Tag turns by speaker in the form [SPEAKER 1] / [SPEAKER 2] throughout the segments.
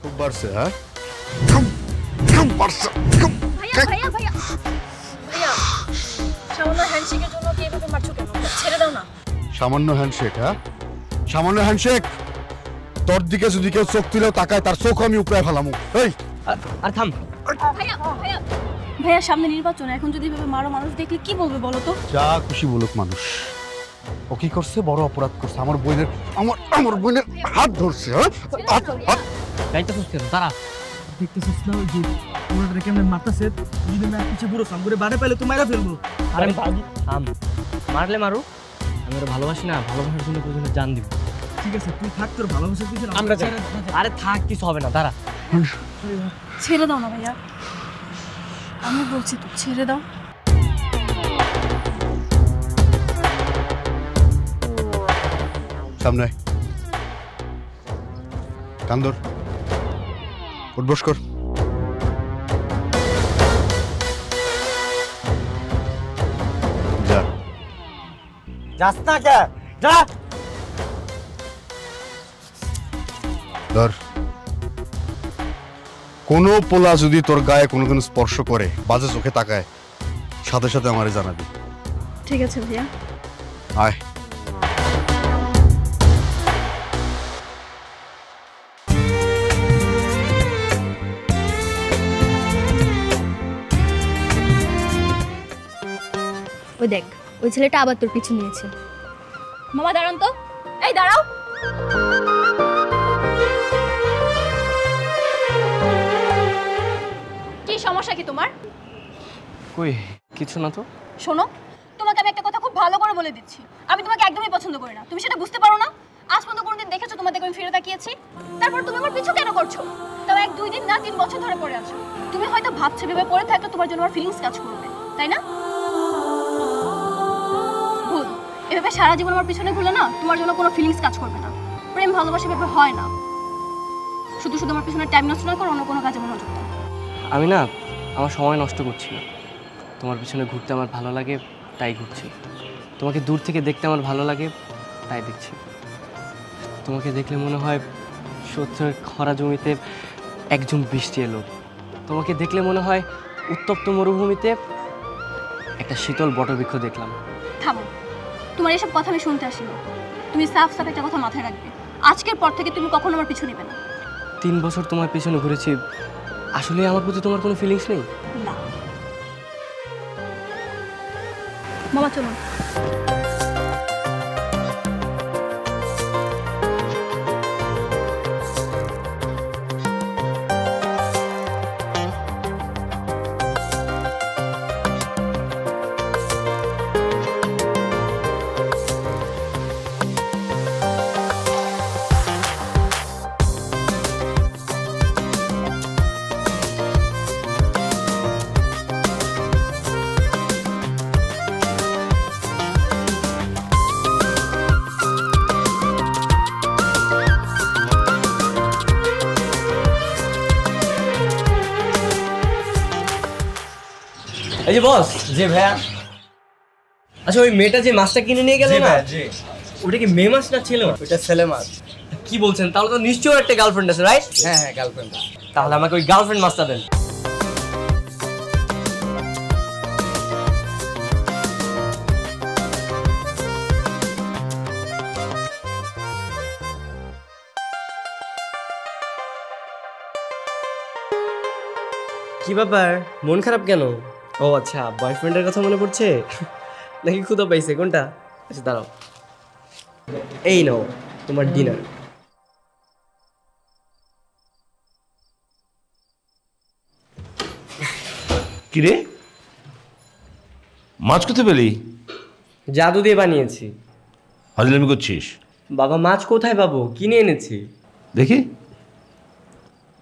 [SPEAKER 1] খুব বাড়ছে, হ্যাঁ?
[SPEAKER 2] ভাইয়া ভাইয়া ভাইয়া ভাইয়া সামান্য হ্যান্ডশেকের জন্য কি এভাবে মারছো কেন? ছেড়ে দাও না।
[SPEAKER 1] সামান্য হ্যান্ডশেক, হ্যাঁ? সামান্য হ্যান্ডশেক? তোর দিকে যদি কেউ চোখ তুলেও তাকায় তার চোখ আমি উপড়ায় ফেলামু। এই
[SPEAKER 3] আর থাম।
[SPEAKER 2] ভাইয়া ভাইয়া ভাইয়া সামনে নির্বাচন, এখন যদি এভাবে মারো মানুষ দেখলে কি বলবে বলো তো?
[SPEAKER 1] যা খুশি বলুক মানুষ। ও কি করছে? বড় অপরাধ করছে। আমার বোনের হাত ধরছে, হ্যাঁ?
[SPEAKER 3] গাইতে সুস্থ তারা
[SPEAKER 4] দেখতেছিস না ওই যে পুরোটা কেমন মারতাছে, যদি আমি পিছে পুরো সাম করে বাড়ে পাইলে তো মারা ফেলবো।
[SPEAKER 3] আরে থাম, মারলে মারু, আমি ওরা ভালোবাসি না, ভালোবাসার জন্য প্রয়োজনে জান দিব।
[SPEAKER 4] ঠিক আছে তুই থাক, তোর ভালোবাসার পিছনে
[SPEAKER 3] আমরা যাই। আরে থাক, কিছু হবে না, দাঁড়া।
[SPEAKER 2] ছেড়ে দাও না ভাইয়া, আমি বলছি তো ছেড়ে দাও।
[SPEAKER 1] সামনে কান্দর উঠবস কর। যা
[SPEAKER 4] যাস না কে যা।
[SPEAKER 1] ধর, কোনো পোলা যদি তোর গায়ে কোনোদিন স্পর্শ করে, বাজে চোখে তাকায়, সাথে সাথে আমারে জানাবি।
[SPEAKER 2] ঠিক আছে ভাইয়া।
[SPEAKER 1] আয়।
[SPEAKER 5] ওই দেখ, ওই ছেলেটা আবার তোর পিছু নিয়েছে।
[SPEAKER 2] মামা দাঁড়ান তো, এই দাঁড়াও। কি সমস্যা কি তোমার?
[SPEAKER 3] কই কিছু না তো।
[SPEAKER 2] শোনো, তোমাকে আমি একটা কথা খুব ভালো করে বলে দিচ্ছি, আমি তোমাকে একদমই পছন্দ করি না। তুমি সেটা বুঝতে পারো না? আজ পর্যন্ত কোনোদিন দেখেছো তোমার দিকে আমি ফিরে তাকিয়েছি? তারপর তুমি আমার পিছু কেন করছো? তাও 1-2 দিন না 3 বছর ধরে পড়ে আছো। তুমি হয়তো ভাবছো ভেবে পড়ে থাকলে তোমার জন্য আমার ফিলিংস কাজ করবে, তাই না? ভুল। এভাবে সারা জীবন আমার পিছনে ঘুরলে না, তোমার জন্য কোনো ফিলিংস কাজ করবে না। প্রেম ভালোবাসা এভাবে হয় না। শুধু শুধু আমার পিছনে টাইম নষ্ট না করো, অন্য কোনো কাজে মনোযোগ দাও।
[SPEAKER 3] আমি না আমার সময় নষ্ট করছি না, তোমার পিছনে ঘুরতে আমার ভালো লাগে তাই ঘুরছি। তোমাকে দূর থেকে দেখতে আমার ভালো লাগে তাই দেখছি। তোমাকে দেখলে মনে হয় সত্যের খরা জমিতে একজন বৃষ্টি এলো। তোমাকে দেখলে মনে হয় উত্তপ্ত মরুভূমিতে একটা শীতল বটবৃক্ষ দেখলাম।
[SPEAKER 2] থামো, তোমার এসব কথা আমি শুনতে আসিনি। তুমি সাফ সাফ একটা কথা মাথায় রাখবে, আজকের পর থেকে তুমি কখনো আমার পিছু নেবে না।
[SPEAKER 3] 3 বছর তোমার পিছনে ঘুরেছি, আসলে আমার প্রতি তোমার কোনো ফিলিংস নেই?
[SPEAKER 2] না। মামা চলুন।
[SPEAKER 3] এই যে বস। জি ভাইয়া। আচ্ছা ওই মেয়েটা যে মাছটা কিনে নিয়ে গেল না, ওটা কি মেয়ে মাছ না ছেলে মাছ?
[SPEAKER 4] ওটা ছেলে মাছ।
[SPEAKER 3] কি বলছেন? তাহলে তো নিশ্চয়ই একটা গার্লফ্রেন্ড আছে, রাইট?
[SPEAKER 4] হ্যাঁ হ্যাঁ গার্লফ্রেন্ড।
[SPEAKER 3] তাহলে আমাকে ওই গার্লফ্রেন্ড মাছটা দেন। কি ব্যাপার, মন খারাপ কেন? ও আচ্ছা, বয়ফ্রেন্ডের কথা মনে পড়ছে নাকি ক্ষুধা পাইছে? কোনটা? আচ্ছা দাঁড়াও, এই নাও তোমার ডিনার।
[SPEAKER 6] কিরে, মাছ কোথায় পেলি?
[SPEAKER 3] জাদু দিয়ে বানিয়েছি।
[SPEAKER 6] হাজলামি করছিস?
[SPEAKER 3] বাবা মাছ কোথায় পাবো, কিনে এনেছি।
[SPEAKER 6] দেখি,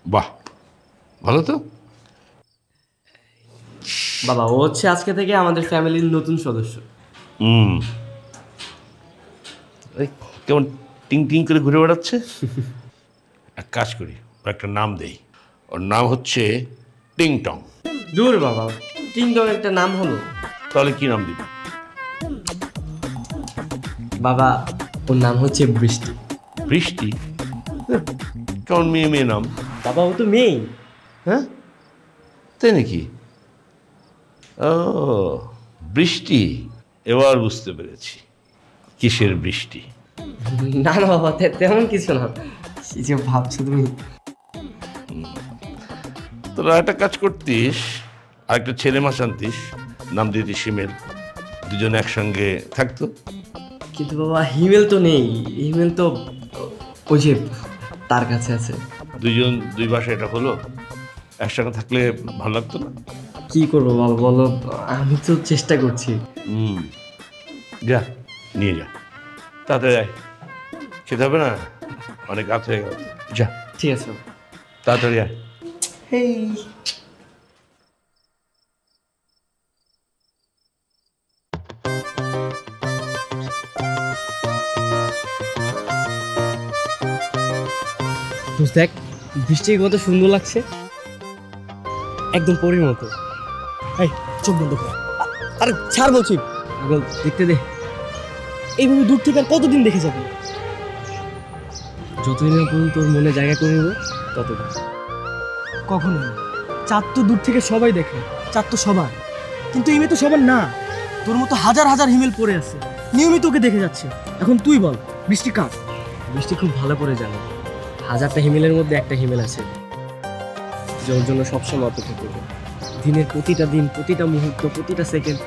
[SPEAKER 6] বাহ ভালো তো।
[SPEAKER 3] বাবা ও হচ্ছে আজকে থেকে আমাদের ফ্যামিলির নতুন সদস্য।
[SPEAKER 6] এই কেমন টিং টিং করে ঘুরে বেড়াচ্ছে। এক কাজ করি, ওর একটা নাম দেই। ওর নাম হচ্ছে টিং টং।
[SPEAKER 3] দূর বাবা, টিং টং একটা নাম হলো।
[SPEAKER 6] তাহলে কি নাম দিবি?
[SPEAKER 3] বাবা ওর নাম হচ্ছে বৃষ্টি।
[SPEAKER 6] বৃষ্টি? কেমন মেয়ে মেয়ে নাম।
[SPEAKER 3] বাবা ও তো মেয়ে।
[SPEAKER 6] হ্যাঁ, তাই নাকি? ও বৃষ্টি, এবার বুঝতে পেরেছি কিসের বৃষ্টি।
[SPEAKER 3] না না বাবা, তেমন কিছু না। কি যে ভাবছো তুমি।
[SPEAKER 6] তোরা একটা কাজ করতিস, আরেকটা ছেলে মাছ আনতিস, নাম দিতি শিমেল, দুজন একসঙ্গে থাকতো।
[SPEAKER 3] কিন্তু বাবা হিমেল তো নেই, হিমেল তো ওই যে তার কাছে আছে।
[SPEAKER 6] দুজন দুই বাসায় এটা হলো, একসঙ্গে থাকলে ভালো লাগতো না?
[SPEAKER 3] কি করবো বাবা বলো, আমি তো চেষ্টা করছি।
[SPEAKER 6] যা নিয়ে যা, তাড়াতাড়ি আয়, খেতে হবে না, অনেক রাত হয়ে গেল। যা
[SPEAKER 3] ঠিক আছে বাবা।
[SPEAKER 6] তাড়াতাড়ি আয়।
[SPEAKER 3] দেখ বৃষ্টির কত সুন্দর লাগছে, একদম পরীর মতো।
[SPEAKER 4] এই চোখ বন্ধ কর। আরে ছাড় বলছি।
[SPEAKER 3] পাগল, দেখতে দে।
[SPEAKER 4] এইভাবে দূর থেকে আর কতদিন দেখে যাবি?
[SPEAKER 3] যতদিন না পর্যন্ত তোর মনে জায়গা করে নেবো ততদিন।
[SPEAKER 4] কখনো না। চাঁদ তো দূর থেকে সবাই দেখে, চাঁদ তো সবার, কিন্তু এই মেয়ে তো সবার না। তোর মতো হাজার হাজার হিমেল পড়ে আছে, নিয়মিত ওকে দেখে যাচ্ছে। এখন তুই বল, বৃষ্টি কার?
[SPEAKER 3] বৃষ্টি খুব ভালো করে জানে, হাজারটা হিমেলের মধ্যে একটা হিমেল আছে যে ওর জন্য সবসময় অপেক্ষা করবে। দিনের প্রতিটা দিন, প্রতিটা মুহূর্ত, প্রতিটা সেকেন্ড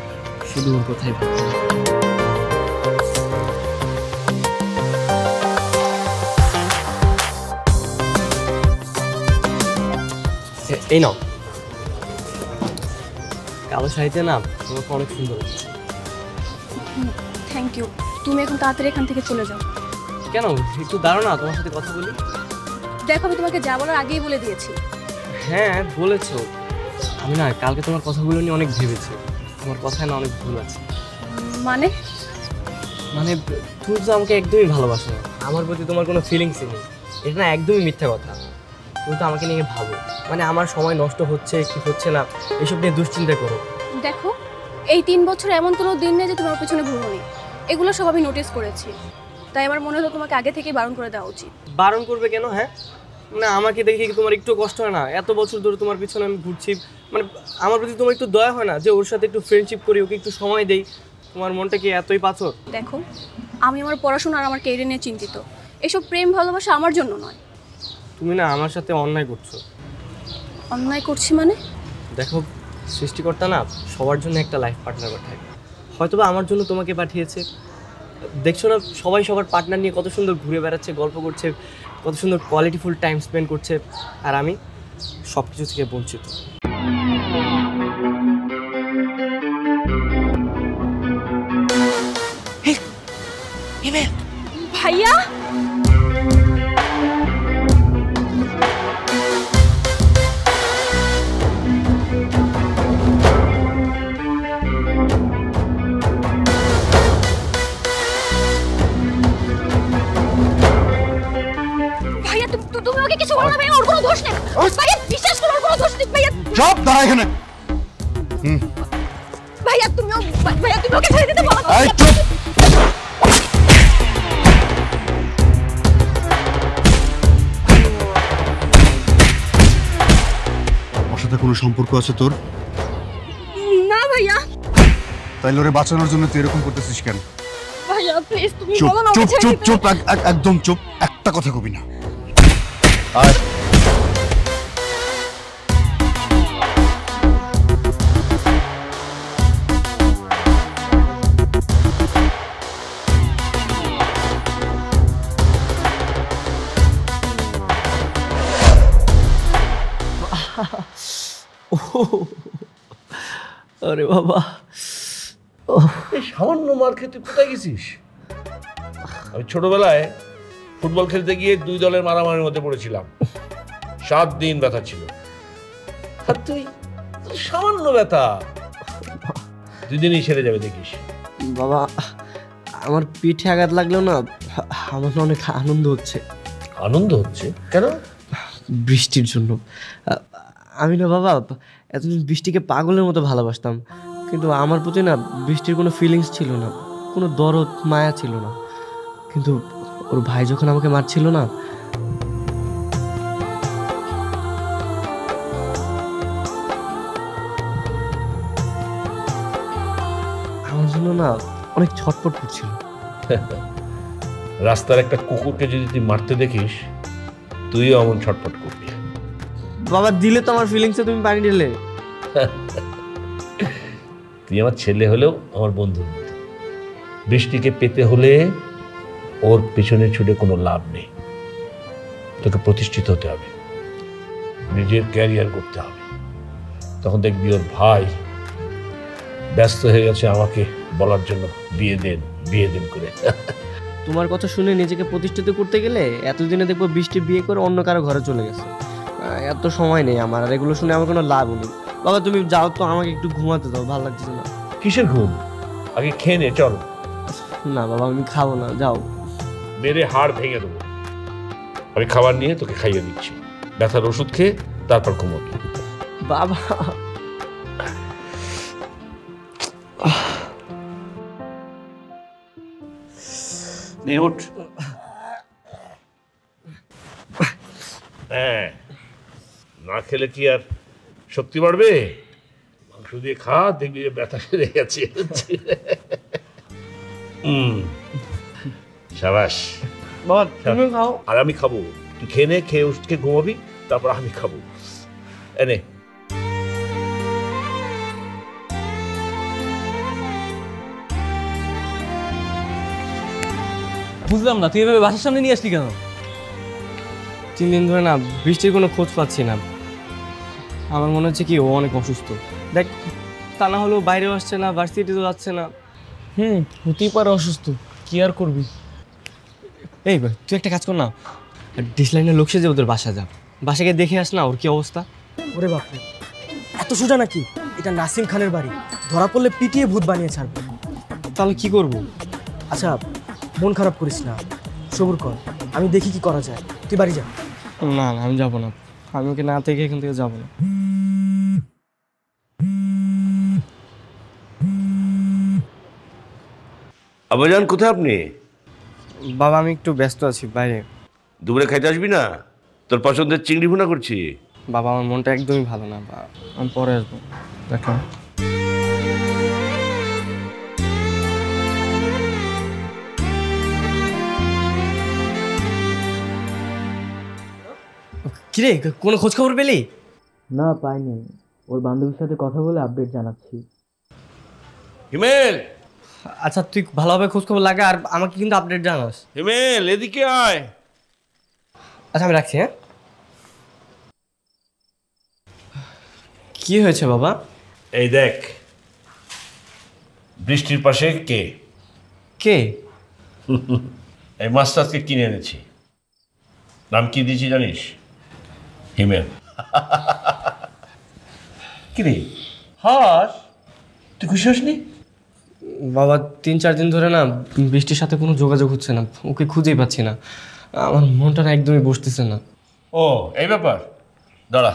[SPEAKER 3] শুধু ওর কথাই ভাববে। এই নাও, কালো শাড়িতে না তোমাকে অনেক সুন্দর লাগছে।
[SPEAKER 2] Thank you. তুমি এখন তাড়াতাড়ি এখান থেকে চলে যাও।
[SPEAKER 3] কেন, একটু দাঁড়াও না, তোমার সাথে কথা বলি।
[SPEAKER 2] দেখো আমি তোমাকে যা বলার আগেই বলে দিয়েছি।
[SPEAKER 3] হ্যাঁ বলেছো, আমি না কালকে তোমার কথাগুলো নিয়ে অনেক ভেবেছি। তোমার কথায় না অনেক ভুল আছে।
[SPEAKER 2] মানে
[SPEAKER 3] মানে তুমি তো আমাকে একদমই ভালোবাসো না, আমার প্রতি তোমার কোনো ফিলিংসই নেই। এটা না একদমই মিথ্যা কথা। তুমি তো আমাকে নিয়ে ভাবো, মানে আমার সময় নষ্ট হচ্ছে কি হচ্ছে না এসব নিয়ে দুশ্চিন্তা করো।
[SPEAKER 2] দেখো, এই 3 বছর এমন কোনো দিন নেই যে তোমার পেছনে ঘুরোনি। এগুলো সব আমি নোটিস করেছি, তাই আমার মনে হলো তোমাকে আগে থেকেই বারণ করে দেওয়া উচিত।
[SPEAKER 3] বারণ করবে কেন? হ্যাঁ, মানে আমাকে দেখে কি তোমার একটু কষ্ট হয় না? এত বছর ধরে তোমার পিছনে আমি ঘুরছি, মানে আমার প্রতি তোমার একটু দয়া হয় না যে ওর সাথে একটু ফ্রেন্ডশিপ করি, ওকে একটু সময় দেই? তোমার মনটা কি এতই পাথর?
[SPEAKER 2] দেখো, আমি আমার পড়াশোনা আর আমার ক্যারিয়ার নিয়ে চিন্তিত। এসব প্রেম ভালোবাসা আমার জন্য নয়।
[SPEAKER 3] তুমি না আমার সাথে অন্যায় করছো।
[SPEAKER 2] অন্যায় করছি মানে?
[SPEAKER 3] দেখো, সৃষ্টিকর্তা না সবার জন্য একটা লাইফ পার্টনার পাঠায়, হয়তোবা আমার জন্য তোমাকে পাঠিয়েছে। দেখছো না সবাই সবার পার্টনার নিয়ে কত সুন্দর ঘুরে বেড়াচ্ছে, গল্প করছে, কত সুন্দর কোয়ালিটিফুল টাইম স্পেন্ড করছে, আর আমি সব কিছু থেকে বঞ্চিত।
[SPEAKER 2] ভাইয়া, ভাইয়া তুমি ওকে কিছু বলো না ভাইয়া, ওর কোনো দোষ নেই। ভাইয়া বিশ্বাস করো, ওর কোনো দোষ নেই ভাইয়া।
[SPEAKER 1] সব দাঁড়া এখানে।
[SPEAKER 2] ভাইয়া তুমি ওকে ছেড়ে দিতে বলো।
[SPEAKER 1] এই চুপ। ওর সাথে কোনো সম্পর্ক আছে তোর?
[SPEAKER 2] না ভাইয়া।
[SPEAKER 1] তাইলে ওরে বাঁচানোর জন্য তুই এরকম করতেছিস কেন?
[SPEAKER 2] ভাইয়া প্লিজ তুমি
[SPEAKER 1] চুপ
[SPEAKER 2] বলো না,
[SPEAKER 1] চুপ
[SPEAKER 2] ওকে ছেড়ে
[SPEAKER 1] চুপ
[SPEAKER 2] দিতে।
[SPEAKER 1] চুপ, একদম চুপ, একটা কথা কবি না। আয়।
[SPEAKER 3] আরে বাবা,
[SPEAKER 6] এই সামান্য মার খেতে কোথায় গেছিস? আমি ছোটবেলায় ফুটবল খেলতে গিয়ে 2 দলের মারামারির মধ্যে পড়েছিলাম, 7 দিন ব্যথা ছিল। আর তুই সামান্য ব্যথা, 2 দিনই সেরে যাবে দেখিস।
[SPEAKER 3] বাবা আমার পিঠে আঘাত লাগলেও না আমার না অনেক আনন্দ হচ্ছে।
[SPEAKER 6] আনন্দ হচ্ছে কেন?
[SPEAKER 3] বৃষ্টির জন্য। আমি না বাবা এতদিন বৃষ্টিকে পাগলের মতো ভালোবাসতাম, কিন্তু আমার প্রতি না বৃষ্টির কোনো ফিলিংস ছিল না, কোনো দরদ মায়া ছিল না। কিন্তু ওর ভাই যখন আমাকে মারছিল না, না অনেক ছটফট করছিল।
[SPEAKER 6] রাস্তার একটা কুকুরকে যদি তুই মারতে দেখিস, তুইও এমন ছটফট করবি।
[SPEAKER 3] বাবা দিলে তো আমার ফিলিংসে তুমি পানি ঢেলে।
[SPEAKER 6] তুই আমার ছেলে হলেও আমার বন্ধুর মতো। বৃষ্টিকে পেতে হলে ওর পেছনে ছুটে কোনো লাভ নেই। তোকে প্রতিষ্ঠিত হতে হবে, নিজের ক্যারিয়ার করতে হবে। তখন দেখবি ওর ভাই ব্যস্ত হয়ে গেছে আমাকে বলার জন্য বিয়ে দেন করে।
[SPEAKER 3] তোমার কথা শুনে নিজেকে প্রতিষ্ঠিত করতে গেলে এতদিনে দেখবো বৃষ্টি বিয়ে করে অন্য কারো ঘরে চলে গেছে। এত সময় নেই আমার, আর এগুলো শুনে আমার কোনো লাভ নেই। বাবা তুমি যাও তো, আমাকে একটু ঘুমাতে দাও, ভালো লাগছে না।
[SPEAKER 6] কিসের ঘুম? আগে খেয়ে নে, চল।
[SPEAKER 3] না বাবা আমি খাবো না, যাও।
[SPEAKER 6] মেরে হাড় ভেঙে দেবো। আমি খাবার নিয়ে তোকে খাইয়ে দিচ্ছি, ব্যথার ওষুধ খেয়ে তারপর ঘুমাবি।
[SPEAKER 3] বাবা
[SPEAKER 6] নে ওঠ। হ্যাঁ, না খেলে কি আর শক্তি বাড়বে? মাংস দিয়ে খা, দেখবি যে ব্যথা সেরে গেছে। সাবাস।
[SPEAKER 3] বাবা তুমি খাও।
[SPEAKER 6] আর আমি খাবো। তুই খেয়ে নে, খেয়ে উঠকে ঘুমাবি, তারপর আমি খাবো। এনে
[SPEAKER 7] বুঝলাম না, তুই এভাবে বাসার সামনে নিয়ে আসলি কেন?
[SPEAKER 3] 3 দিন ধরে না বৃষ্টির কোনো খোঁজ পাচ্ছি না। আমার মনে হচ্ছে কি ও অনেক অসুস্থ। দেখ, তা না হলেও বাইরেও আসছে না, ভার্সিটিতেও যাচ্ছে না।
[SPEAKER 7] হতেই পারে অসুস্থ, কি আর করবি।
[SPEAKER 3] এই তুই একটা কাজ কর না, ডিসলাইনের লোক সেজে ওদের বাসা যা, বাসাকে দেখে আস না ওর কি অবস্থা।
[SPEAKER 4] ওরে বাপরে, এত সোজা নাকি? এটা নাসিম খানের বাড়ি, ধরা পড়লে পিটিয়ে ভূত বানিয়ে ছাড়বে।
[SPEAKER 3] তাহলে কি করব?
[SPEAKER 4] আচ্ছা মন খারাপ করিস না, সবুর কর, আমি দেখি কি করা যায়। তুই বাড়ি যা।
[SPEAKER 3] না না আমি যাবো না, আমি ওকে না থেকে এখান থেকে যাবো না।
[SPEAKER 6] আব্বাজান, কোথায় আপনি?
[SPEAKER 3] বাবা আমি একটু ব্যস্ত আছি বাইরে।
[SPEAKER 6] দুপুরে খাইতে আসবি না? তোর পছন্দের চিংড়ি ভুনা করছি।
[SPEAKER 3] বাবা আমার মনটা একদমই ভালো না, আমি পরে আসবো। দেখো কিরে, কোনো খোঁজ খবর পেলি?
[SPEAKER 7] না পাইনি, ওর বান্ধবীর সাথে কথা বলে আপডেট জানাচ্ছি।
[SPEAKER 6] হিমেল,
[SPEAKER 3] আচ্ছা তুই ভালোভাবে খোঁজ খবর লাগা, আর আমাকে কিন্তু আপডেট জানাস।
[SPEAKER 6] হিমেল এদিকে আয়।
[SPEAKER 3] আচ্ছা আমি রাখছি। হ্যাঁ, কি হয়েছে বাবা?
[SPEAKER 6] এই দেখ, বৃষ্টির পাশে কে?
[SPEAKER 3] কে?
[SPEAKER 6] এই মাছটা আজকে কিনে এনেছি। নাম কি দিয়েছি জানিস? হিমেল। কিরে হাস, তুই খুশি হসনি?
[SPEAKER 3] বাবা 3-4 দিন ধরে না বৃষ্টির সাথে কোনো যোগাযোগ হচ্ছে না, ওকে খুঁজেই পাচ্ছি না। আমার মনটা না একদমই বসতেছে না।
[SPEAKER 6] ও এই ব্যাপার, দাঁড়া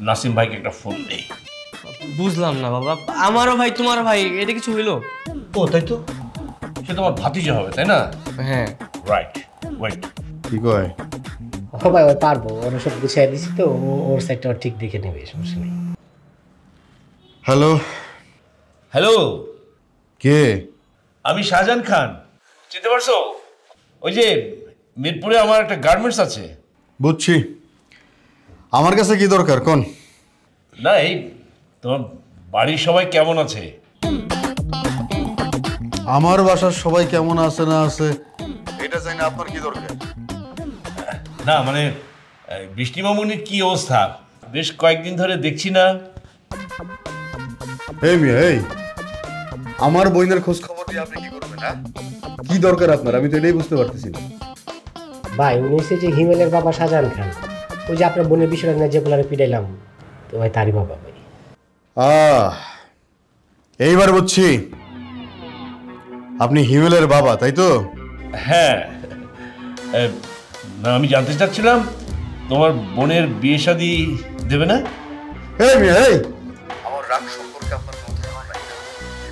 [SPEAKER 6] নাসিম ভাইকে একটা ফোন দেই।
[SPEAKER 3] বুঝলাম না বাবা, আমারও ভাই তোমারও ভাই, এটা কিছু হইলো?
[SPEAKER 6] ও তাই তো, সে তোমার ভাতিজা হবে তাই না?
[SPEAKER 3] হ্যাঁ
[SPEAKER 6] রাইট, ওয়েট।
[SPEAKER 1] কি কয়?
[SPEAKER 8] ও ভাই ওই পারবো, ওরা সব গুছিয়ে দিছি তো, ওর সাইডটা ঠিক দেখে নেবে, সমস্যা নেই।
[SPEAKER 1] হ্যালো।
[SPEAKER 6] হ্যালো,
[SPEAKER 1] কে?
[SPEAKER 6] আমি শাহজাহান খান, চিনতে পারছো? ওই যে মিরপুরে আমার একটা গার্মেন্টস আছে।
[SPEAKER 1] বুঝছি। আমার কাছে কি দরকার কোন?
[SPEAKER 6] না এই তোমার বাড়ির সবাই কেমন আছে?
[SPEAKER 1] আমার বাসার সবাই কেমন আছে না আছে এটা জানি না, আপনার কি দরকার?
[SPEAKER 6] না মানে বৃষ্টি মামুনির কি অবস্থা? বেশ কয়েকদিন ধরে দেখছি না।
[SPEAKER 1] এই মিয়া, এই আমার বোনের খোঁজ খবর দিয়ে আপনি কি করবেন? হ্যাঁ, কি দরকার আপনার? আমি তো এটাই বুঝতে পারতেছি না।
[SPEAKER 8] ভাই উনি হচ্ছে যে হিমেলের বাবা শাহজাহান খান, ওই যে আপনার বোনের বিষয়টা নিয়ে যে বলারে পিটাইলাম, তো ভাই তারই বাবা ভাই।
[SPEAKER 1] এইবার বুঝছি, আপনি হিমেলের বাবা তাই তো?
[SPEAKER 6] হ্যাঁ, না আমি জানতে চাচ্ছিলাম তোমার বোনের বিয়ে শাদী দেবে না?
[SPEAKER 1] এই মিয়া, এই আমার রাগ সম্পর্কে আপনার কথা আমার নাই।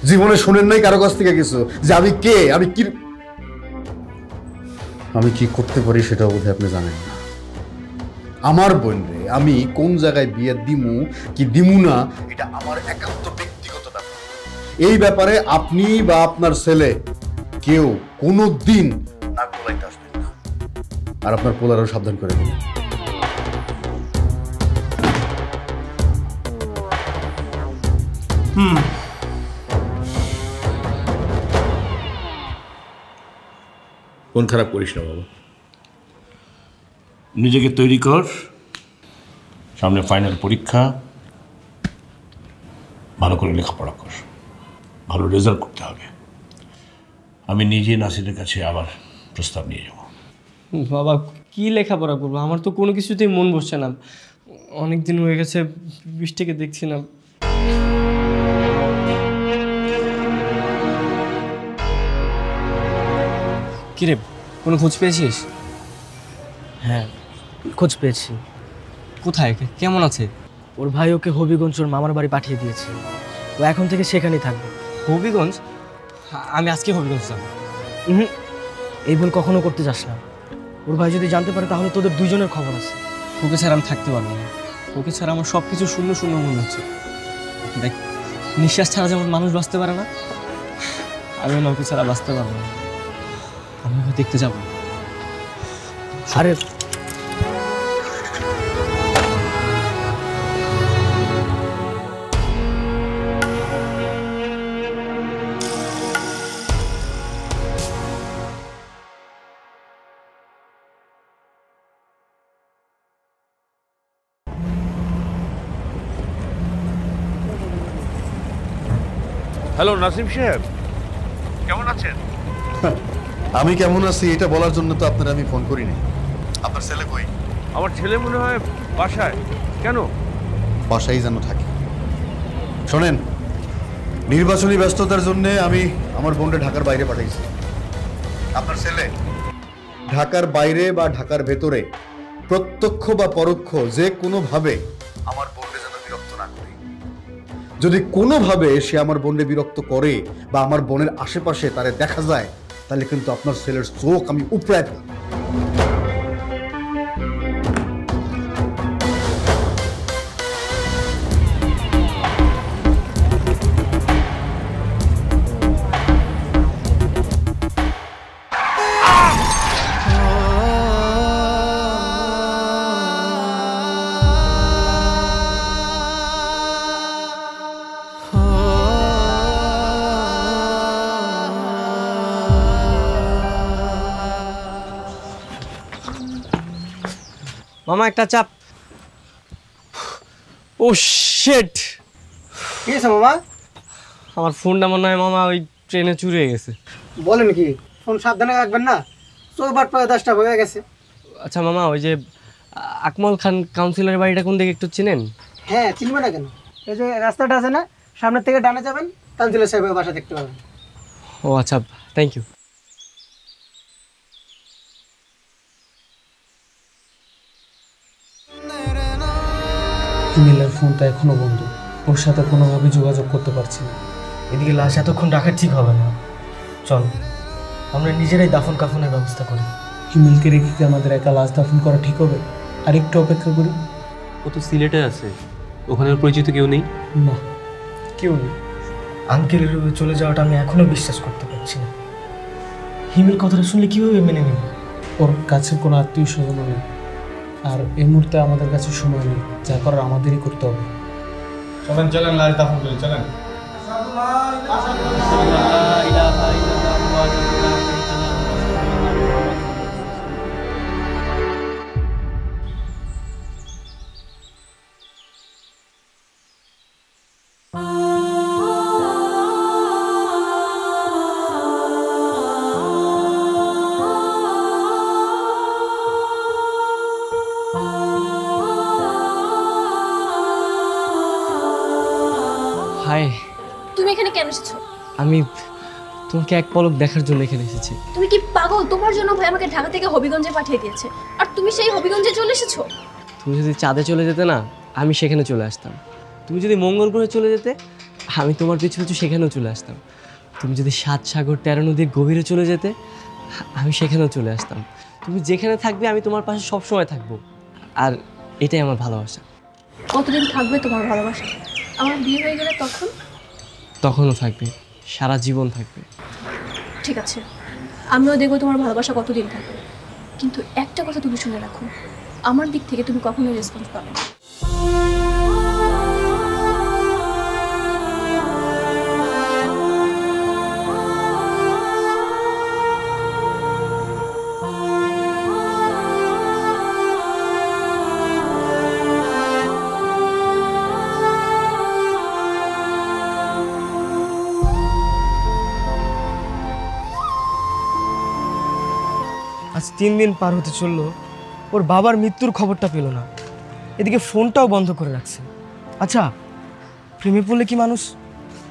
[SPEAKER 1] জীবনে শুনেন নাই কারো কাছ থেকে কিছু যে আমি কে, আমি কি করতে পারি সেটাও বোধহয় আপনি জানেন না। আমার বোন রে আমি কোন জায়গায় বিয়ে দিমু কি দিমু না, এটা আমার একান্ত ব্যক্তিগত ব্যাপার। এই ব্যাপারে আপনি বা আপনার ছেলে কেউ কোনো দিন নাক গলাইতে আসবেন না। আর আপনার পোলারও সাবধান করে দেবেন।
[SPEAKER 6] মন খারাপ করিস না বাবা, নিজেকে তৈরি কর, সামনে ফাইনাল পরীক্ষা, ভালো করে লেখাপড়া কর, ভালো রেজাল্ট করতে হবে। আমি নিজে নাসিরের কাছে আবার প্রস্তাব নিয়ে যাব।
[SPEAKER 3] বাবা কি লেখাপড়া করবো, আমার তো কোনো কিছুতেই মন বসছে না। অনেক দিন হয়ে গেছে বৃষ্টিকে দেখছি না। কিরে কোনো খোঁজ পেয়েছিস?
[SPEAKER 4] হ্যাঁ, খোঁজ পেয়েছি।
[SPEAKER 3] কোথায়, কেমন আছে?
[SPEAKER 4] ওর ভাই ওকে হবিগঞ্জ ওর মামার বাড়ি পাঠিয়ে দিয়েছে। ও এখন থেকে সেখানেই থাকবে।
[SPEAKER 3] হবিগঞ্জ? আমি আজকে হবিগঞ্জ যাব।
[SPEAKER 4] এই ভুল কখনো করতে যাস না। ওর ভাই যদি জানতে পারে তাহলে তোদের দুইজনের খবর আছে।
[SPEAKER 3] ওকে ছাড়া আমি থাকতে পারবো না। ওকে ছাড়া আমার সব কিছু শূন্য শূন্য মনে হচ্ছে। দেখ, নিঃশ্বাস ছাড়া যেমন মানুষ বাঁচতে পারে না, আমি ওকে ছাড়া বাঁচতে পারবো না। আমি ওকে দেখতে যাবো।
[SPEAKER 4] আরে
[SPEAKER 6] হ্যালো নাসিম সাহেব, কেমন আছেন?
[SPEAKER 1] আমি কেমন আছি এটা বলার জন্য তো আপনার আমি ফোন করিনি। আপনার ছেলে কই?
[SPEAKER 6] আমার ছেলে মনে হয় বাসায়। কেন?
[SPEAKER 1] বাসায় যেন থাকে। শোনেন, নির্বাচনী ব্যস্ততার জন্য আমি আমার বোনকে ঢাকার বাইরে পাঠাইছি। আপনার ছেলে ঢাকার বাইরে বা ঢাকার ভেতরে প্রত্যক্ষ বা পরোক্ষ যে কোনোভাবে আমার বোনকে যেন বিরক্ত না করে। যদি কোনোভাবে সে আমার বোনকে বিরক্ত করে বা আমার বোনের আশেপাশে তারে দেখা যায়, তাহলে কিন্তু আপনার ছেলের চোখ আমি উপড়ায় ফেলব।
[SPEAKER 3] মামা একটা চাপ। ও শিট,
[SPEAKER 8] কি আছে মামা?
[SPEAKER 3] আমার ফোনটা মনে হয় মামা ওই ট্রেনে চুরি হয়ে গেছে।
[SPEAKER 8] বলেন কি? ফোন সাবধানে রাখবেন না, চৌবাট প্রায় 10টা হয়ে গেছে।
[SPEAKER 3] আচ্ছা মামা, ওই যে আকমল খান কাউন্সিলরের বাড়িটা কোন দিকে একটু চিনেন?
[SPEAKER 8] হ্যাঁ, চিনবে না কেন? এই যে রাস্তাটা আছে না, সামনের থেকে ডানে যাবেন, কাউন্সিলর সাহেবের বাসা দেখতে পাবেন।
[SPEAKER 3] ও আচ্ছা, থ্যাংক ইউ।
[SPEAKER 7] হিমেলের ফোনটা এখনো বন্ধ, ওর সাথে কোনোভাবে যোগাযোগ করতে পারছি না।
[SPEAKER 4] এদিকে লাশ এতক্ষণ রাখা ঠিক হবে না। চল আমরা নিজেরাই দাফন কাফনের ব্যবস্থা করি।
[SPEAKER 7] হিমেলকে রেখে কি আমাদের একা লাশ দাফন করা ঠিক হবে? আর একটু অপেক্ষা করি।
[SPEAKER 9] ও তো সিলেটে আছে, ওখানে ওর পরিচিত কেউ নেই?
[SPEAKER 7] না, কেউ নেই।
[SPEAKER 4] আঙ্কেলের রূপে চলে যাওয়াটা আমি এখনো বিশ্বাস করতে পারছি না। হিমেল কথাটা শুনলে কিভাবে মেনে নেব?
[SPEAKER 7] ওর কাছে কোনো আত্মীয় স্বজন নেই, আর এই মুহূর্তে আমাদের কাছে সময় নেই। যা করার আমাদেরই করতে হবে।
[SPEAKER 10] চলেন চলেন, লাশ দাফন করি, চলেন।
[SPEAKER 3] হাই,
[SPEAKER 2] তুমি এখানে কেন এসেছো?
[SPEAKER 3] আমি তোমাকে এক পলক দেখার জন্য এখানে এসেছি।
[SPEAKER 2] তুমি কি পাগল? তোমার জন্য ভাই আমাকে ঢাকা থেকে হবিগঞ্জে পাঠিয়ে দিয়েছে, আর তুমি সেই হবিগঞ্জে চলে এসেছো।
[SPEAKER 3] তুমি যদি চাঁদে চলে যেতে না, আমি সেখানে চলে আসতাম। তুমি যদি মঙ্গল গ্রহে চলে যেতে, আমি তোমার পিছু পিছু সেখানেও চলে আসতাম। তুমি যদি 7 সাগর 13 নদীর গভীরে চলে যেতে, আমি সেখানেও চলে আসতাম। তুমি যেখানে থাকবে আমি তোমার পাশে সব সময় থাকবো, আর এটাই আমার ভালোবাসা।
[SPEAKER 2] কতদিন থাকবে তোমার ভালোবাসা? আমার বিয়ে হয়ে গেলে তখন?
[SPEAKER 3] তখনও থাকবে, সারা জীবন থাকবে।
[SPEAKER 2] ঠিক আছে, আমিও দেখবো তোমার ভালোবাসা কতদিন থাকবে, কিন্তু একটা কথা তুমি শুনে রাখো, আমার দিক থেকে তুমি কখনোই রেসপন্স পাবে না।
[SPEAKER 4] আজ 3 দিন পার হতে চললো, ওর বাবার মৃত্যুর খবরটা পেল না, এদিকে ফোনটাও বন্ধ করে রাখছে। আচ্ছা, প্রেমে পড়লে কি মানুষ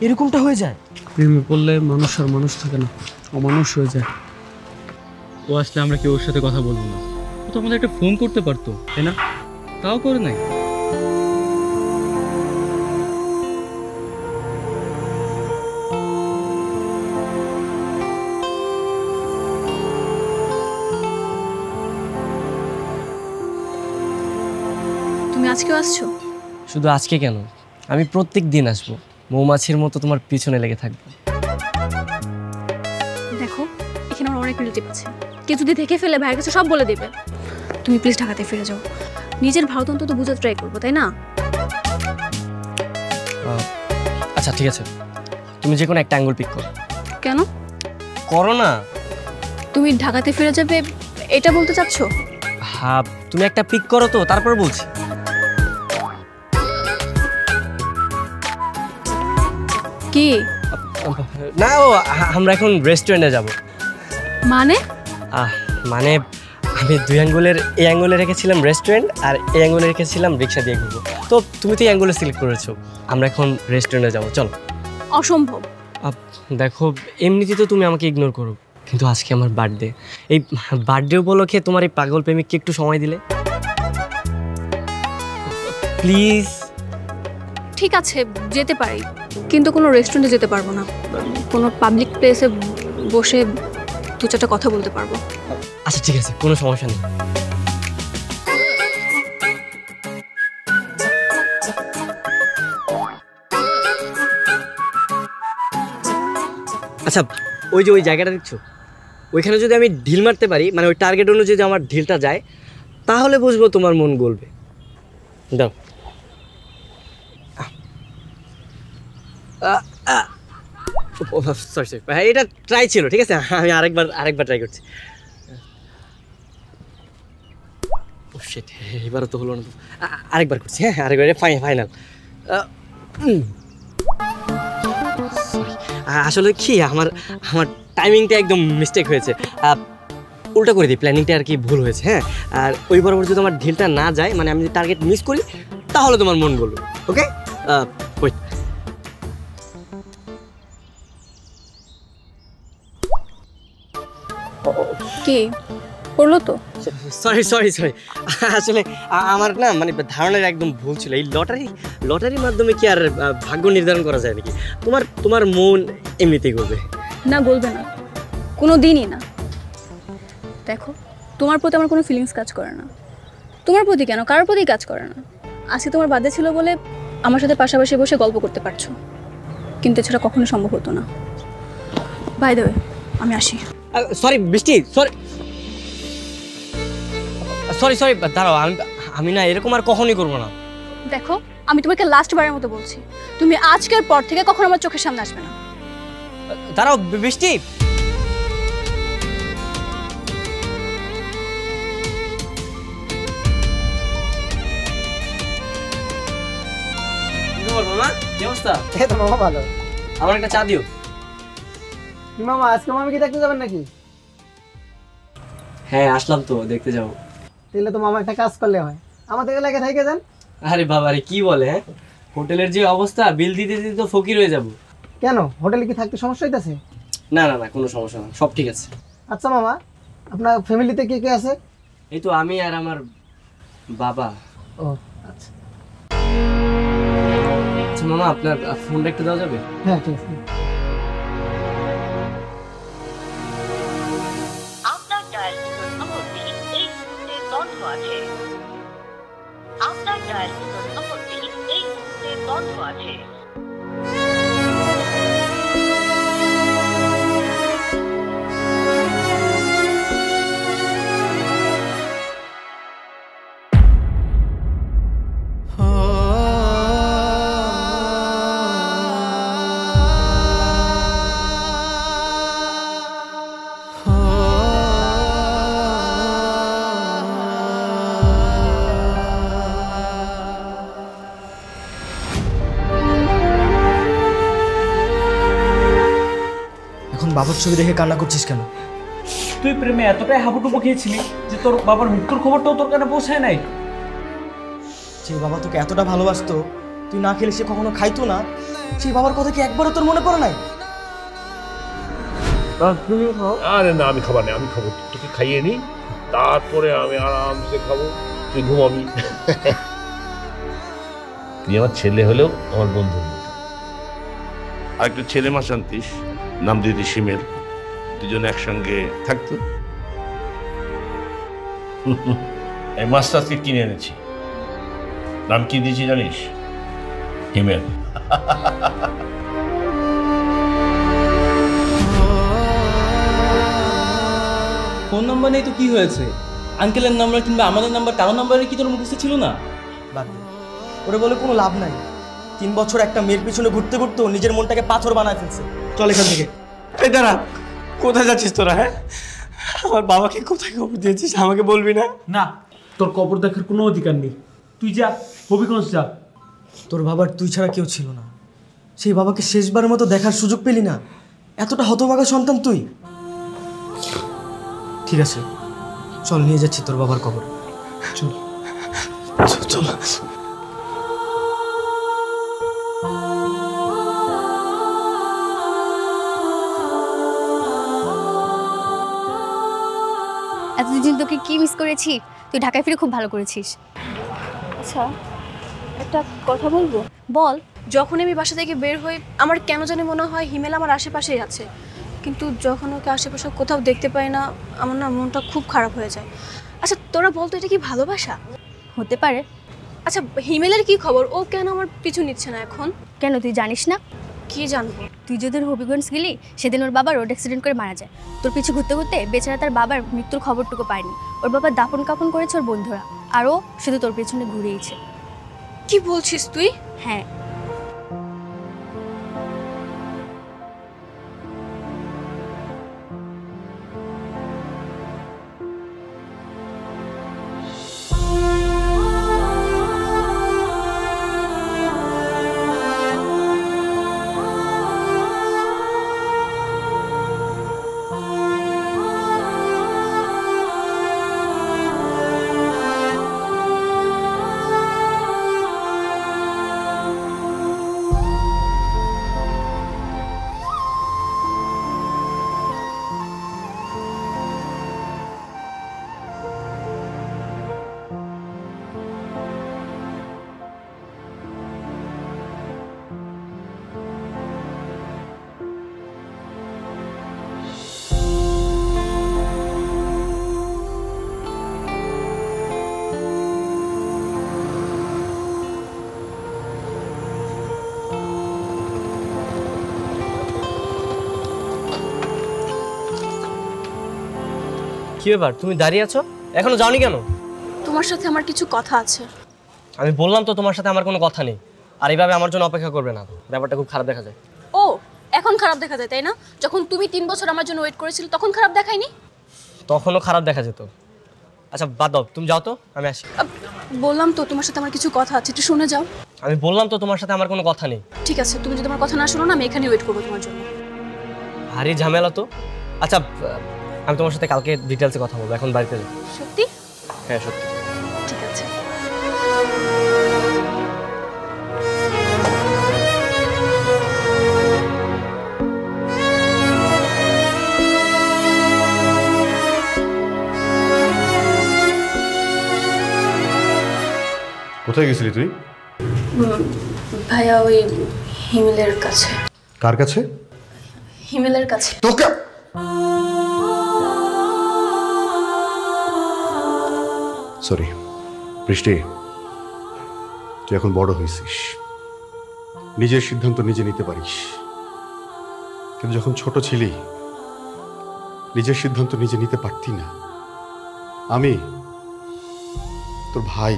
[SPEAKER 4] এরকমটা হয়ে যায়?
[SPEAKER 7] প্রেমে পড়লে মানুষ আর মানুষ থাকে না, অমানুষ হয়ে যায়।
[SPEAKER 9] ও আসলে আমরা কেউ ওর সাথে কথা বলবো না। ও তো আমাদের একটা ফোন করতে পারতো, তাই না? তাও করে নাই।
[SPEAKER 2] তুমি আজকেও আসছো?
[SPEAKER 3] শুধু আজকে কেন, আমি প্রত্যেক দিন আসবো, মৌমাছির মতো তোমার পিছনে লেগে থাকবো।
[SPEAKER 2] দেখো, এখানে আমার অনেক রিলেটিভ আছে, কেউ যদি দেখে ফেলে ভাইয়ের কাছে সব বলে দেবে। তুমি প্লিজ ঢাকাতে ফিরে যাও, নিজের ভারত অন্তত বুঝাতে ট্রাই করবো, তাই না?
[SPEAKER 3] আচ্ছা ঠিক আছে, তুমি যে কোনো একটা অ্যাঙ্গেল পিক করো।
[SPEAKER 2] কেন?
[SPEAKER 3] করো না।
[SPEAKER 2] তুমি ঢাকাতে ফিরে যাবে এটা বলতে চাচ্ছো?
[SPEAKER 3] হ্যাঁ, তুমি একটা পিক করো তো, তারপর বলছি।
[SPEAKER 2] কি
[SPEAKER 3] না, ও আমরা এখন রেস্টুরেন্টে যাব।
[SPEAKER 2] মানে?
[SPEAKER 3] মানে আমি 2 আঙ্গুলের, এই আঙ্গুলে রেখেছিলাম রেস্টুরেন্ট, আর এই আঙ্গুলে রেখেছিলাম রিক্সা দিয়ে ঘুরবো। তো তুমি তো এই আঙ্গুলে সিলেক্ট করেছো, আমরা এখন রেস্টুরেন্টে যাবো, চলো।
[SPEAKER 2] অসম্ভব।
[SPEAKER 3] দেখো, এমনিতেই তো তুমি আমাকে ইগনোর করো, কিন্তু আজকে আমার বার্থডে, এই বার্থডে উপলক্ষে তোমার এই পাগল প্রেমিককে একটু সময় দিলে প্লিজ।
[SPEAKER 2] ঠিক আছে, যেতে পারি, কিন্তু কোনো রেস্টুরেন্টে যেতে পারবো না, কোনো পাবলিক প্লেসে বসে 2-4টা কথা বলতে পারবো।
[SPEAKER 3] আচ্ছা ঠিক আছে, কোনো সমস্যা নেই। আচ্ছা, ওই যে ওই জায়গাটা দেখছো, ওইখানে যদি আমি ঢিল মারতে পারি, মানে ওই টার্গেট অনুযায়ী যদি আমার ঢিলটা যায়, তাহলে বুঝবো তোমার মন গলবে। দাও। সরি সরি, এটা ট্রাই ছিল, ঠিক আছে, আমি আরেকবার ট্রাই করছি। এবারও তো হলো না, আরেকবার করছি। হ্যাঁ, আরেকবার, ফাইনাল। আসলে কি, আমার টাইমিংটা একদম মিস্টেক হয়েছে, উল্টা করে দিই, প্ল্যানিংটা আর কি ভুল হয়েছে। হ্যাঁ, আর ওই বরাবর যদি আমার ঢিলটা না যায়, মানে আমি যদি টার্গেট মিস করি, তাহলে তোমার মন বলবে। ওকে, ওয়েট।
[SPEAKER 2] কি করলো তো?
[SPEAKER 3] সরি সরি সরি, আসলে আমার না মানে ধারণার একদম ভুল ছিল। এই লটারির মাধ্যমে কি আর ভাগ্য নির্ধারণ করা যায় নাকি? তোমার মন এমনিতেই করবে
[SPEAKER 2] না, বলবে না, কোনো দিনই না। দেখো, তোমার প্রতি আমার কোনো ফিলিংস কাজ করে না, তোমার প্রতি কেন, কারোর প্রতি কাজ করে না। আজকে তোমার বার্থডে ছিল বলে আমার সাথে পাশাপাশি বসে গল্প করতে পারছো, কিন্তু এছাড়া কখনো সম্ভব হতো না। বাই দ্য ওয়ে, আমি আসি।
[SPEAKER 3] সরি বৃষ্টি, সরি সরি, দাঁড়াও, আমি না এরকম আর কখনোই করবো না।
[SPEAKER 2] দেখো, আমি তোমাকে লাস্ট বারের মতো বলছি, তুমি আজকের পর থেকে কখনো আমার চোখের সামনে আসবে না।
[SPEAKER 3] দাঁড়াও বৃষ্টি, মামা কি অবস্থা?
[SPEAKER 4] এই তো মামা ভালো।
[SPEAKER 3] আমার একটা চা দিও।
[SPEAKER 4] মামা আজকে মামি কি দেখতে যাবেন নাকি?
[SPEAKER 3] হ্যাঁ, আসলাম তো, দেখতে যাবো।
[SPEAKER 4] তাহলে তো মামা একটা কাজ করলে হয়, আমাদের এলাকায় থেকে যান।
[SPEAKER 3] আরে বাবা রে, কি বলে? হ্যাঁ, হোটেলের যে অবস্থা, বিল দিতে দিতে তো ফকির হয়ে যাবো।
[SPEAKER 4] কেন, হোটেলে কি থাকতে সমস্যা হইতাছে?
[SPEAKER 3] না না না, কোনো সমস্যা না, সব ঠিক আছে।
[SPEAKER 4] আচ্ছা মামা, আপনার ফ্যামিলিতে কে কে আছে?
[SPEAKER 3] এই তো আমি আর আমার বাবা।
[SPEAKER 4] ও আচ্ছা।
[SPEAKER 3] আচ্ছা মামা, আপনার ফোনটা একটু দেওয়া যাবে?
[SPEAKER 4] হ্যাঁ ঠিক আছে।
[SPEAKER 11] আপনার ডায়াল নম্বরটি এই মুহূর্তে বন্ধ আছে। আপনার ডায়াল নম্বরটি এই মুহূর্তে বন্ধ আছে।
[SPEAKER 4] বাবার ছবি দেখে কান্না করছিস কেন?
[SPEAKER 7] তুই প্রেমে এতটাই হাবুডুবু খেয়েছিলি যে তোর বাবার মৃত্যুর খবরটাও তোর কানে পৌঁছায় নাই।
[SPEAKER 4] যে বাবা তোকে এতটা ভালোবাসতো, তুই না খেলে সে কখনো খাইতো না, সেই বাবার কথা কি একবারও তোর মনে পড়ে নাই?
[SPEAKER 6] আরে না, আমি খাবার নেই, আমি খাবো, তোকে খাইয়ে নি, তারপরে আমি আরামসে খাবো, তুই ঘুমাবি। তুই আমার ছেলে হলেও আমার বন্ধু। আর একটা ছেলে মা শান্তিস, নাম দিদি শিমের, দুজন একসঙ্গে থাকতো। এই মাছটা আজকে কিনে এনেছি, নাম কি দিয়েছি জানিস? হিমেল।
[SPEAKER 9] ফোন নাম্বার নেই তো কি হয়েছে? আঙ্কেলের নাম্বার কিংবা আমাদের নাম্বার, কারো নাম্বারে কি তোর মুখস্থ ছিল না?
[SPEAKER 4] বাদ দে, ওরে বলে কোনো লাভ নাই। 3 বছর একটা মেয়ের পিছনে ঘুরতে ঘুরতে নিজের মনটাকে পাথর বানায় ফেলছে। চল এখান থেকে।
[SPEAKER 7] এই দাঁড়া, কোথায় যাচ্ছিস তোরা? হ্যাঁ, আমার বাবাকে কোথায় খবর দিয়েছিস আমাকে বলবি না? না, তোর কবর দেখার কোনো অধিকার নেই। তুই যা, হবিগঞ্জ যা।
[SPEAKER 4] তোর বাবার তুই ছাড়া কেউ ছিল না, সেই বাবাকে শেষবারের মতো দেখার সুযোগ পেলি না। এতটা হতভাগা সন্তান তুই। ঠিক আছে, চল নিয়ে যাচ্ছি তোর বাবার কবর। চল চল।
[SPEAKER 5] এতদিন তোকে কি মিস করেছি। তুই ঢাকায় ফিরে খুব ভালো করেছিস।
[SPEAKER 2] আচ্ছা, একটা কথা বলবো?
[SPEAKER 5] বল।
[SPEAKER 2] যখন আমি বাসা থেকে বের হই, আমার কেন জানি মনে হয় হিমেল আমার আশেপাশেই আছে, কিন্তু যখন ওকে আশেপাশে কোথাও দেখতে পাই না, আমার না মনটা খুব খারাপ হয়ে যায়। আচ্ছা তোরা বলতো, এটা কি ভালোবাসা?
[SPEAKER 5] হতে পারে।
[SPEAKER 2] আচ্ছা হিমেলের কি খবর? ও কেন আমার পিছু নিচ্ছে না এখন?
[SPEAKER 5] কেন, তুই জানিস না?
[SPEAKER 2] কি জানবো?
[SPEAKER 5] তুই যেদিন হবিগঞ্জ গেলি সেদিন ওর বাবা রোড অ্যাক্সিডেন্ট করে মারা যায়। তোর পিছু ঘুরতে ঘুরতে বেচারা তার বাবার মৃত্যুর খবরটুকু পায়নি। ওর বাবা দাফন কাপন করেছে ওর বন্ধুরা, আর ও শুধু তোর পেছনে ঘুরেইছে।
[SPEAKER 2] কি বলছিস তুই?
[SPEAKER 5] হ্যাঁ।
[SPEAKER 3] কি ব্যাপার, তুমি দাঁড়িয়ে আছো এখনো যাওনি কেন?
[SPEAKER 2] তোমার সাথে আমার কিছু কথা আছে।
[SPEAKER 3] আমি বললাম তো তোমার সাথে আমার কোনো কথা নেই, আর এইভাবে আমার জন্য অপেক্ষা করবে না। ব্যাপারটা খুব খারাপ দেখা যায়।
[SPEAKER 2] ও, এখন খারাপ দেখা যায় তাই না? যখন তুমি 3 বছর আমার জন্য ওয়েট করেছিলে তখন খারাপ দেখায়নি?
[SPEAKER 3] তখনও খারাপ দেখা যেত। আচ্ছা বাদ দাও, তুমি যাও তো, আমি আসি।
[SPEAKER 2] বললাম তো তোমার সাথে আমার কিছু কথা আছে, একটু শুনে যাও।
[SPEAKER 3] আমি বললাম তো তোমার সাথে আমার কোনো কথা নেই।
[SPEAKER 2] ঠিক আছে, তুমি যদি আমার কথা না শোনো না, আমি এখানে ওয়েট করবো তোমার জন্য।
[SPEAKER 3] ভারী ঝামেলা তো। আচ্ছা আমি তোমার সাথে কালকে ডিটেলসে কথা বলবো, এখন বাড়িতে যাই।
[SPEAKER 2] সত্যি?
[SPEAKER 3] হ্যাঁ সত্যি।
[SPEAKER 2] ঠিক আছে।
[SPEAKER 1] কোথায় গেছিলি তুই?
[SPEAKER 2] ভাইয়া ওই হিমেলের কাছে।
[SPEAKER 1] কার কাছে?
[SPEAKER 2] হিমেলের কাছে।
[SPEAKER 1] তোকে সরি বৃষ্টি, তুই এখন বড় হয়েছিস, নিজের সিদ্ধান্ত নিজে নিতে পারিস, কিন্তু যখন ছোট ছিলি নিজের সিদ্ধান্ত নিজে নিতে পারতি না। আমি তোর ভাই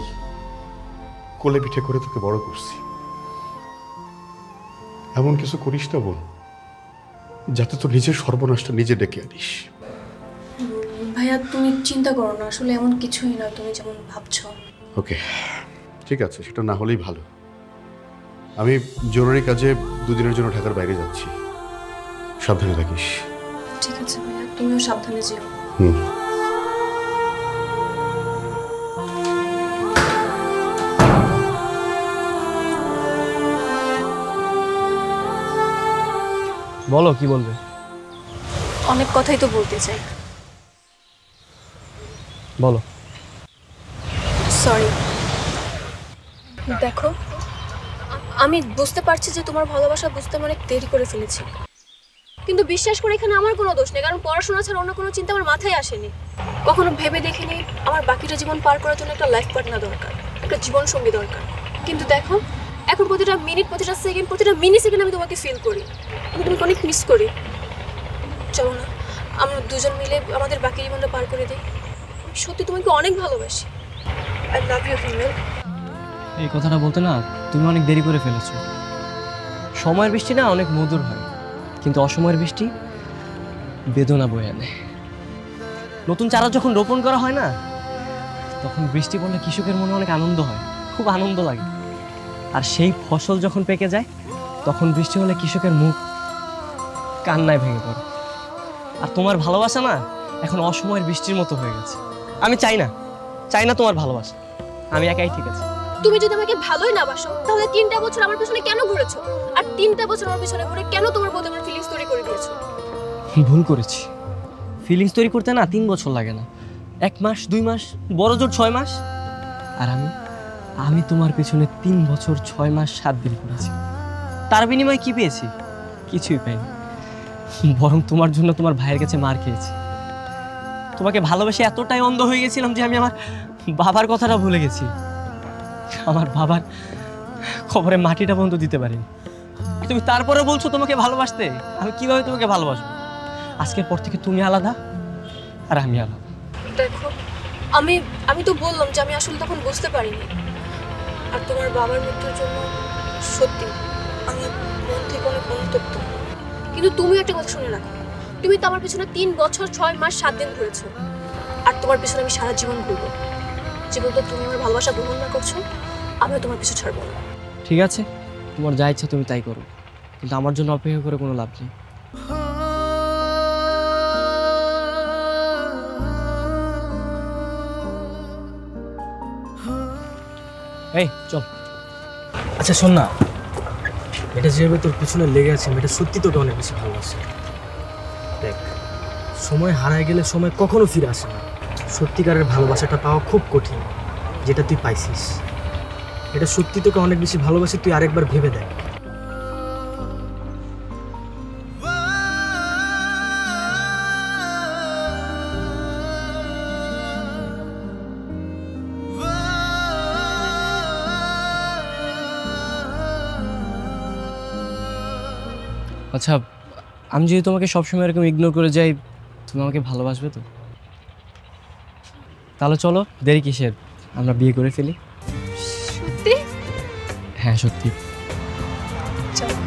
[SPEAKER 1] কোলে পিঠে করে তোকে বড় করছি। এমন কিছু করিস না বোন যাতে তোর নিজের সর্বনাশটা নিজে ডেকে আনিস।
[SPEAKER 2] ভাইয়া তুমি চিন্তা করো না, আসলে এমন কিছুই না তুমি যেমন ভাবছো।
[SPEAKER 1] ওকে ঠিক আছে, সেটা না হলেই ভালো। আমি জরুরি কাজে 2 দিনের জন্য ঢাকার বাইরে যাচ্ছি, সাবধানে থাকিস।
[SPEAKER 2] ঠিক আছে ভাইয়া, তুমিও সাবধানে যেও।
[SPEAKER 3] বলো কি বলবে?
[SPEAKER 2] অনেক কথাই তো বলতে চাই।
[SPEAKER 3] বলো।
[SPEAKER 2] সরি। দেখো, আমি বুঝতে পারছি যে তোমার ভালোবাসা বুঝতে আমি অনেক দেরি করে ফেলেছি, কিন্তু বিশ্বাস করে এখানে আমার কোনো দোষ নেই, কারণ পড়াশোনা ছাড়া অন্য কোনো চিন্তা আমার মাথায় আসেনি। কখনো ভেবে দেখিনি আমার বাকিটা জীবন পার করার জন্য একটা লাইফ পার্টনার দরকার, একটা জীবন সঙ্গী দরকার। কিন্তু দেখো, এখন প্রতিটা মিনিট, প্রতিটা সেকেন্ড, প্রতিটা মিনি সেকেন্ড আমি তোমাকে ফিল করি, আমি তোমাকে অনেক মিস করি। চলো না আমরা দুজন মিলে আমাদের বাকি জীবনটা পার করে দিই। আমি সত্যি তোমাকে অনেক ভালোবাসি। আই লাভ ইউ হিমেল।
[SPEAKER 3] এই কথাটা বলতে না তুমি অনেক দেরি করে ফেলেছো। সময়ের বৃষ্টি না অনেক মধুর হয়, কিন্তু অসময়ের বৃষ্টি বেদনা বয়ে আনে। নতুন চারা যখন রোপণ করা হয় না, তখন বৃষ্টি পড়লে কৃষকের মনে অনেক আনন্দ হয়, খুব আনন্দ লাগে। আর সেই ফসল যখন পেকে যায়, তখন বৃষ্টি হলে কৃষকের মুখ কান্নায় ভেঙে পড়ে। আর তোমার ভালোবাসা না এখন অসময়ের বৃষ্টির মতো হয়ে গেছে। আমি চাই না তোমার ভালোবাসা, আমি একাই ঠিক আছে।
[SPEAKER 2] তুমি যদি আমাকে ভালোই না বাসো, তাহলে 3টা বছর আমার পিছনে কেন ঘুরেছো? আর 3টা বছর আমার পিছনে ঘুরে কেন তোমার প্রতি আমার ফিলিংস তৈরি করে দিয়েছো?
[SPEAKER 3] ভুল করেছি। ফিলিংস তৈরি করতে না 3 বছর লাগে না, 1 মাস, 2 মাস, বড় জোর 6 মাস। আর আমি তোমার পেছনে 3 বছর 6 মাস 7 দিন ঘুরেছি। তার বিনিময়ে কি পেয়েছি? কিছুই পাইনি। বরং তোমার জন্য তোমার ভাইয়ের কাছে মার খেয়েছি। তোমাকে ভালোবেসে এতটাই অন্ধ হয়ে গেছিলাম যে আমি আমার বাবার কথাটা ভুলে গেছি। আমার বাবার খবরে মাটিটা বন্ধ দিতে পারিনি। তুমি তারপরে বলছো তোমাকে ভালোবাসতে। আমি কিভাবে তোমাকে ভালোবাসবো? আজকের পর থেকে তুমি আলাদা আর আমি আলাদা।
[SPEAKER 2] দেখো, আমি তো বললাম যে আমি আসলে তখন বুঝতে পারিনি। আর তোমার বাবার মৃত্যুর জন্য সত্যি আমি মন থেকে অনেক অনুতপ্ত। কিন্তু তুমি একটা কথা শুনে রাখো, তুমি তো আমার পিছনে 3 বছর 6 মাস 7 দিন ঘুরেছো, আর তোমার পিছনে আমি সারা জীবন ঘুরবো। জীবন তো তুমি আমার ভালোবাসা গ্রহণ না করছো, আমিও তোমার পিছু ছাড়বো না।
[SPEAKER 3] ঠিক আছে, তোমার যা ইচ্ছা তুমি তাই করো, কিন্তু আমার জন্য অপেক্ষা করে কোনো লাভ নেই। এই চল।
[SPEAKER 4] আচ্ছা শোন না, এটা যেভাবে তোর পিছনে লেগে আছে, এটা সত্যি তোকে অনেক বেশি ভালোবাসে। দেখ, সময় হারায় গেলে সময় কখনো ফিরে আসে না। সত্যিকারের ভালোবাসাটা পাওয়া খুব কঠিন, যেটা তুই পাইছিস। এটা সত্যি তোকে অনেক বেশি ভালোবাসে, তুই আরেকবার ভেবে দেখ।
[SPEAKER 3] আচ্ছা, আমি যদি তোমাকে সবসময় এরকম ইগনোর করে যাই, তুমি আমাকে ভালোবাসবে তো? তাহলে চলো, দেরি কিসের, আমরা বিয়ে করে ফেলি।
[SPEAKER 2] সত্যি?
[SPEAKER 3] হ্যাঁ সত্যি।
[SPEAKER 2] চলো।